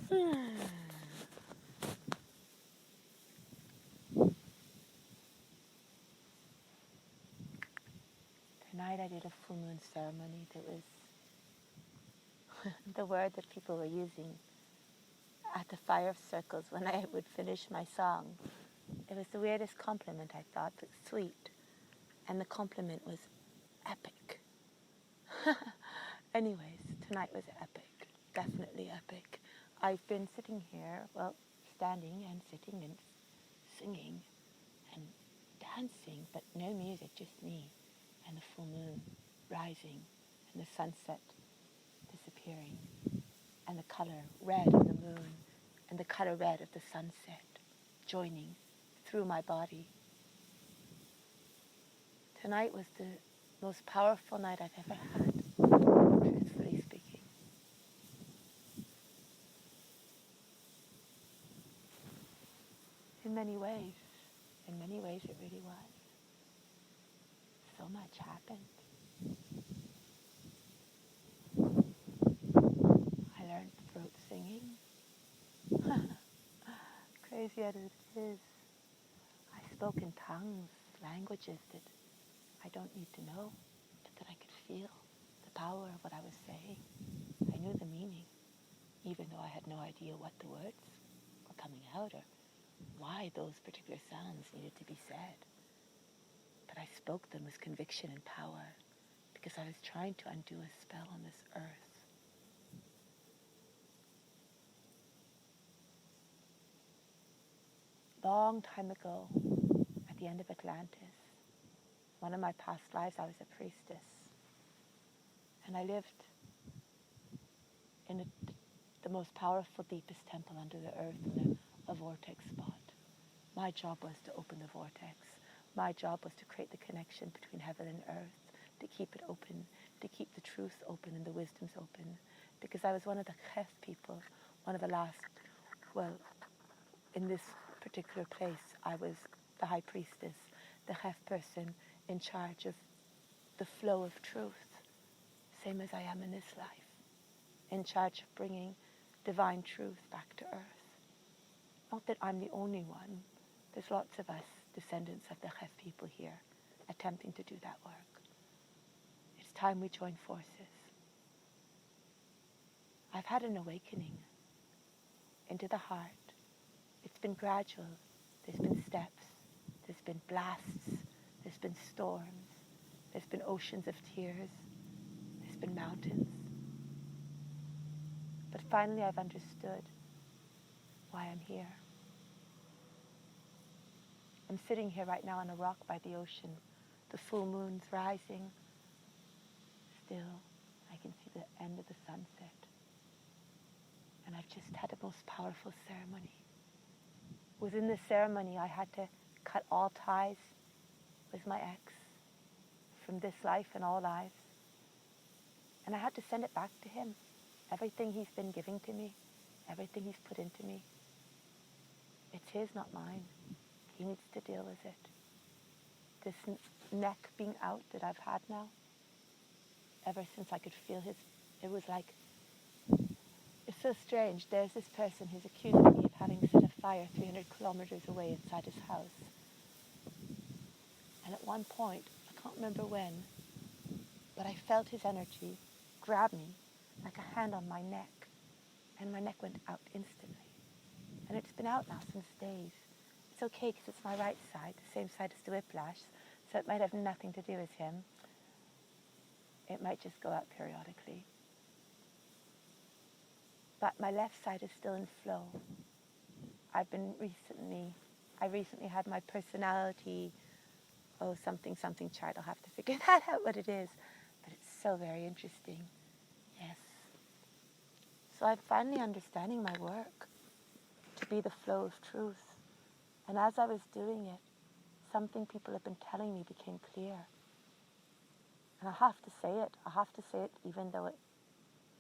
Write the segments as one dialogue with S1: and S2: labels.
S1: Tonight I did a full moon ceremony that was the word that people were using at the fire circles when I would finish my song. It was the weirdest compliment, I thought, but sweet. And the compliment was epic. Anyways, tonight was epic. Definitely epic. I've been sitting here, well, standing and sitting and singing and dancing, but no music, just me and the full moon rising and the sunset disappearing and the color red of the moon and the color red of the sunset joining through my body. Tonight was the most powerful night I've ever had, truthfully speaking. In many ways it really was. So much happened. I learned throat singing. Crazy as it is. I spoke in tongues, languages that I don't need to know, but that I could feel the power of what I was saying. I knew the meaning, even though I had no idea what the words were coming out or why those particular sounds needed to be said. But I spoke them with conviction and power because I was trying to undo a spell on this earth. Long time ago, at the end of Atlantis, one of my past lives, I was a priestess. And I lived in the most powerful, deepest temple under the earth in a vortex spot. My job was to open the vortex. My job was to create the connection between heaven and earth, to keep it open, to keep the truth open and the wisdoms open. Because I was one of the Chef people, one of the last, well, in this particular place, I was the high priestess, the Chef person in charge of the flow of truth, same as I am in this life, in charge of bringing divine truth back to earth. Not that I'm the only one. There's lots of us, descendants of the Chef people here, attempting to do that work. It's time we join forces. I've had an awakening into the heart. It's been gradual. There's been steps. There's been blasts. There's been storms. There's been oceans of tears. There's been mountains. But finally I've understood why I'm here. I'm sitting here right now on a rock by the ocean. The full moon's rising. Still, I can see the end of the sunset. And I've just had the most powerful ceremony. Within the ceremony, I had to cut all ties with my ex from this life and all lives. And I had to send it back to him. Everything he's been giving to me, everything he's put into me, it's his, not mine. He needs to deal with it. This neck being out that I've had now, ever since I could feel his, it was like, it's so strange. There's this person who's accusing me of having set a fire 300 kilometers away inside his house. And at one point, I can't remember when, but I felt his energy grab me like a hand on my neck. And my neck went out instantly. And it's been out now since days. It's okay because it's my right side, the same side as the whiplash, so it might have nothing to do with him. It might just go out periodically. But my left side is still in flow. I recently had my personality, something chart. I'll have to figure that out what it is. But it's so very interesting. Yes. So I'm finally understanding my work to be the flow of truth. And as I was doing it, something people have been telling me became clear. And I have to say it. I have to say it even though it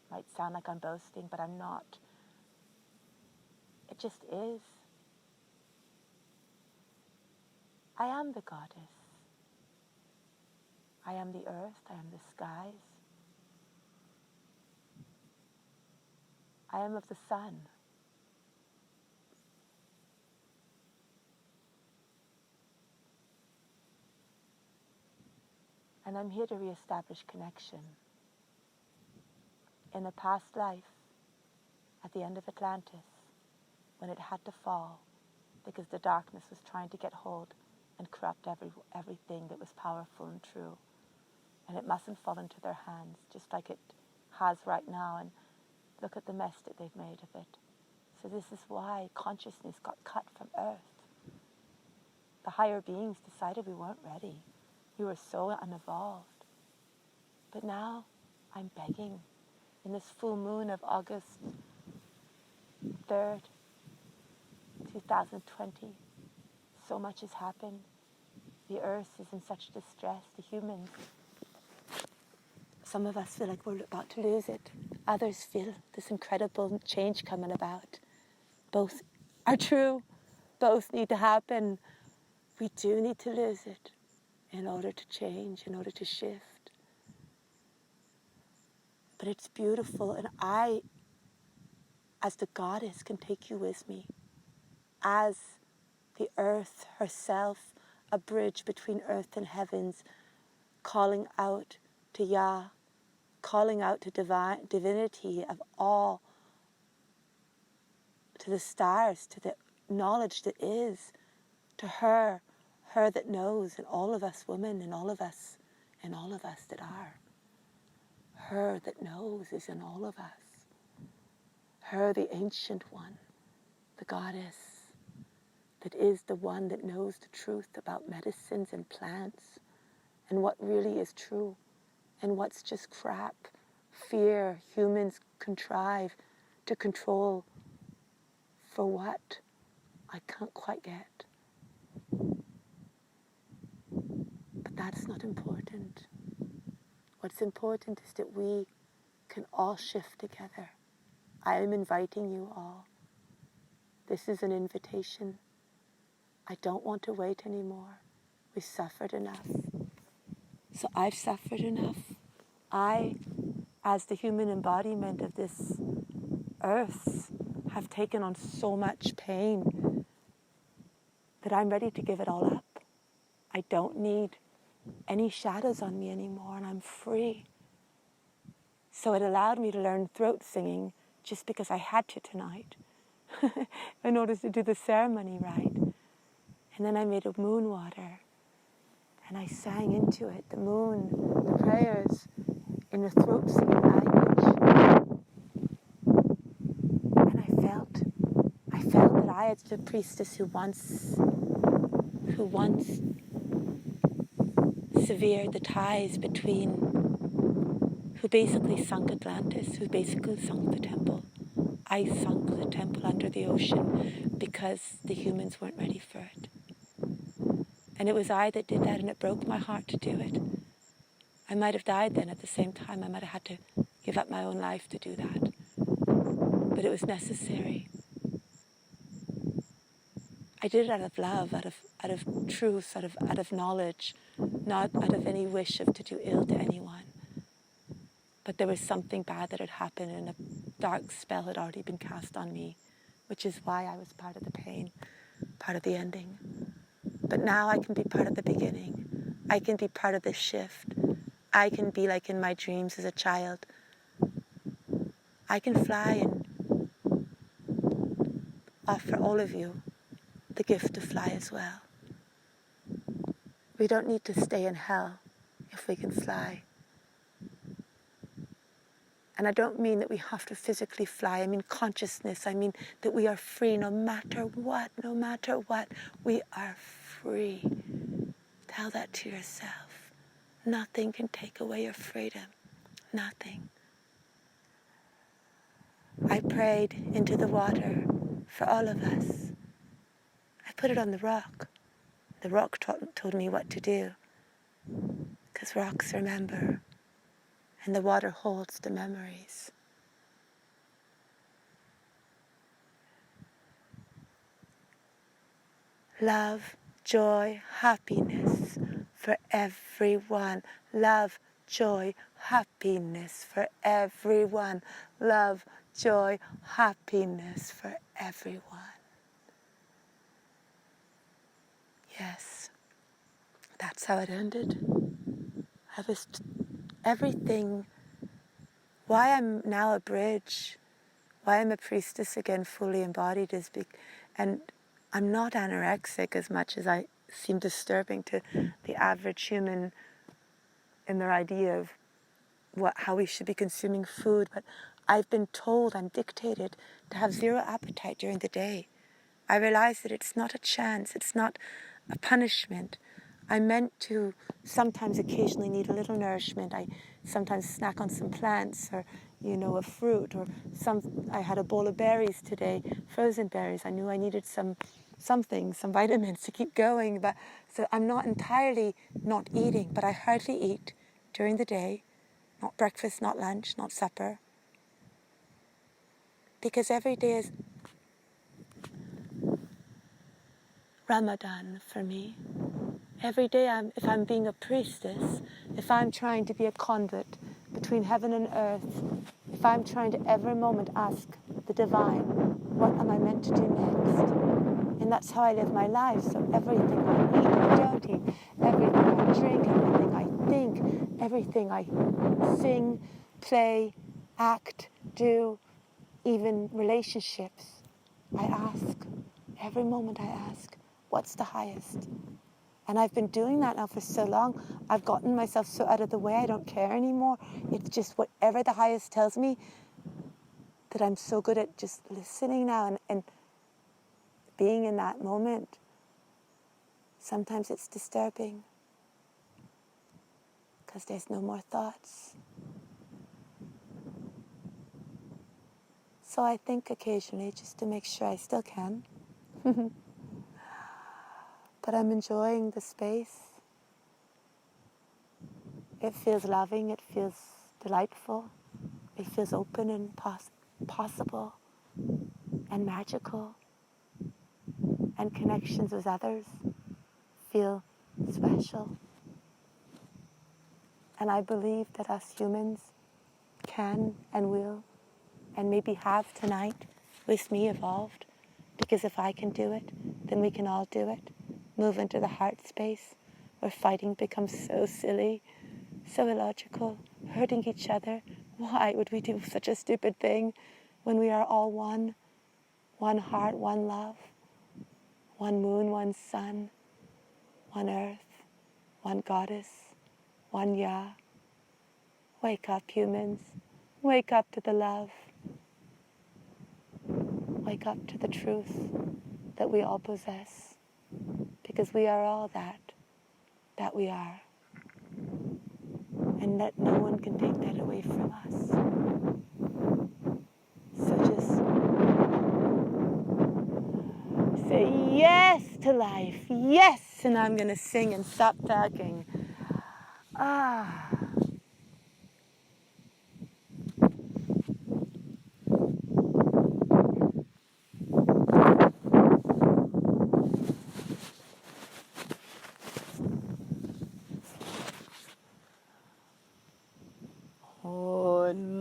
S1: might sound like I'm boasting, but I'm not. It just is. I am the goddess. I am the earth. I am the skies. I am of the sun. And I'm here to reestablish connection. In a past life, at the end of Atlantis, when it had to fall, because the darkness was trying to get hold and corrupt everything that was powerful and true. And it mustn't fall into their hands, just like it has right now. And look at the mess that they've made of it. So this is why consciousness got cut from Earth. The higher beings decided we weren't ready. We were so unevolved. But now I'm begging, in this full moon of August 3rd, 2020, so much has happened. The Earth is in such distress, the humans. Some of us feel like we're about to lose it. Others feel this incredible change coming about. Both are true. Both need to happen. We do need to lose it in order to change, in order to shift. But it's beautiful, and I, as the goddess, can take you with me. As the earth herself, a bridge between earth and heavens, calling out to Yah, calling out to divinity of all, to the stars, to the knowledge that is, to her that knows, and all of us women, and all of us that are. Her that knows is in all of us. Her, the ancient one, the goddess, that is the one that knows the truth about medicines and plants, and what really is true, and what's just crap, fear humans contrive to control for what I can't quite get. But that's not important. What's important is that we can all shift together. I am inviting you all. This is an invitation. I don't want to wait anymore. We've suffered enough. So I've suffered enough. I, as the human embodiment of this earth, have taken on so much pain that I'm ready to give it all up. I don't need any shadows on me anymore, and I'm free. So it allowed me to learn throat singing just because I had to tonight in order to do the ceremony right. And then I made a moon water, and I sang into it, the moon, the prayers, in the throat singing language. And I felt that I, as the priestess who once severed the ties between, who basically sunk Atlantis, who basically sunk the temple. I sunk the temple under the ocean because the humans weren't ready for it. And it was I that did that, and it broke my heart to do it. I might have died then at the same time. I might have had to give up my own life to do that. But it was necessary. I did it out of love, out of truth, out of knowledge, not out of any wish to do ill to anyone. But there was something bad that had happened, and a dark spell had already been cast on me, which is why I was part of the pain, part of the ending. But now I can be part of the beginning. I can be part of the shift. I can be like in my dreams as a child. I can fly and offer all of you the gift to fly as well. We don't need to stay in hell if we can fly. And I don't mean that we have to physically fly. I mean consciousness. I mean that we are free no matter what, we are free. Tell that to yourself. Nothing can take away your freedom. Nothing. I prayed into the water for all of us. I put it on the rock. The rock told me what to do. Because rocks remember. And the water holds the memories. Love, joy, happiness for everyone. Love, joy, happiness for everyone. Love, joy, happiness for everyone. Yes, that's how it ended. everything, why I'm now a bridge, why I'm a priestess again, fully embodied, and I'm not anorexic as much as I seem disturbing to the average human in their idea of how we should be consuming food. But I've been told, I'm dictated to have zero appetite during the day. I realize that it's not a chance, it's not a punishment. I'm meant to sometimes occasionally need a little nourishment. I sometimes snack on some plants or, a fruit, or I had a bowl of berries today, frozen berries. I knew I needed some vitamins to keep going. But so I'm not entirely not eating, but I hardly eat during the day, not breakfast, not lunch, not supper. Because every day is Ramadan for me. Every day, if I'm being a priestess, if I'm trying to be a conduit between heaven and earth, if I'm trying to every moment ask the divine, what am I meant to do next? And that's how I live my life. So everything I eat and don't eat, everything I drink, everything I think, everything I sing, play, act, do, even relationships, I ask, every moment I ask, what's the highest? And I've been doing that now for so long. I've gotten myself so out of the way, I don't care anymore. It's just whatever the highest tells me, that I'm so good at just listening now and being in that moment. Sometimes it's disturbing because there's no more thoughts. So I think occasionally just to make sure I still can. But I'm enjoying the space. It feels loving, it feels delightful, it feels open and possible and magical, and connections with others feel special. And I believe that us humans can and will and maybe have tonight with me evolved, because if I can do it, then we can all do it. Move into the heart space where fighting becomes so silly, so illogical, hurting each other. Why would we do such a stupid thing when we are all one? One heart, one love, one moon, one sun, one earth, one goddess, one Yah. Wake up, humans. Wake up to the love. Wake up to the truth that we all possess, because we are all that we are. And that no one can take that away from us. So just say yes to life, yes, and I'm going to sing and stop talking. Ah. On